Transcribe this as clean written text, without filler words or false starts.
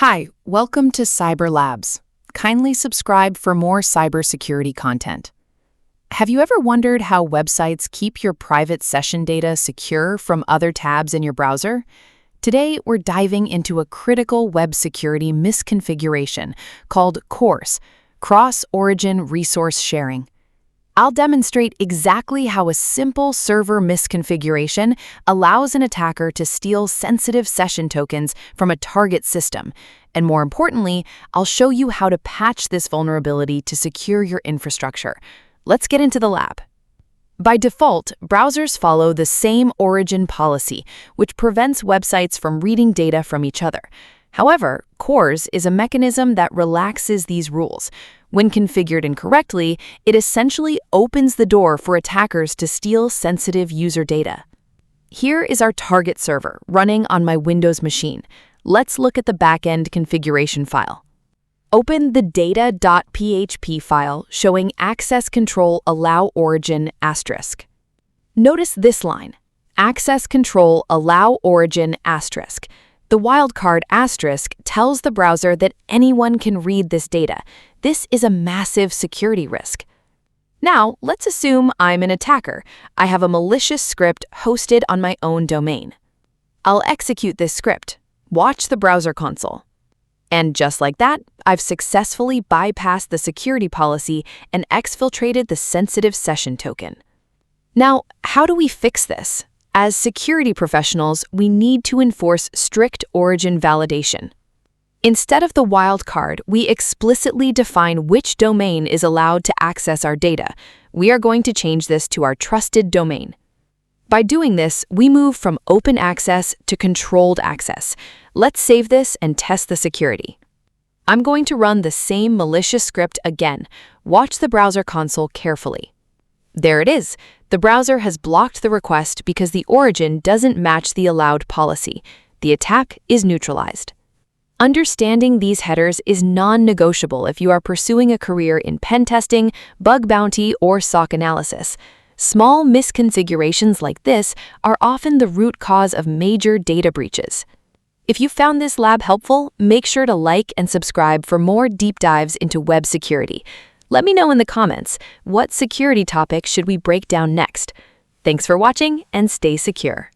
Hi, welcome to CyberLabs. Kindly subscribe for more cybersecurity content. Have you ever wondered how websites keep your private session data secure from other tabs in your browser? Today, we're diving into a critical web security misconfiguration called CORS, Cross-Origin Resource Sharing. I'll demonstrate exactly how a simple server misconfiguration allows an attacker to steal sensitive session tokens from a target system. And more importantly, I'll show you how to patch this vulnerability to secure your infrastructure. Let's get into the lab. By default, browsers follow the same origin policy, which prevents websites from reading data from each other. However, CORS is a mechanism that relaxes these rules. When configured incorrectly, it essentially opens the door for attackers to steal sensitive user data. Here is our target server running on my Windows machine. Let's look at the backend configuration file. Open the data.php file showing access control allow origin asterisk. Notice this line, access control allow origin asterisk. The wildcard asterisk tells the browser that anyone can read this data. This is a massive security risk. Now, let's assume I'm an attacker. I have a malicious script hosted on my own domain. I'll execute this script. Watch the browser console. And just like that, I've successfully bypassed the security policy and exfiltrated the sensitive session token. Now, how do we fix this? As security professionals, we need to enforce strict origin validation. Instead of the wildcard, we explicitly define which domain is allowed to access our data. We are going to change this to our trusted domain. By doing this, we move from open access to controlled access. Let's save this and test the security. I'm going to run the same malicious script again. Watch the browser console carefully. There it is. The browser has blocked the request because the origin doesn't match the allowed policy. The attack is neutralized. Understanding these headers is non-negotiable if you are pursuing a career in pen testing, bug bounty, or SOC analysis. Small misconfigurations like this are often the root cause of major data breaches. If you found this lab helpful, make sure to like and subscribe for more deep dives into web security. Let me know in the comments, what security topic should we break down next? Thanks for watching and stay secure.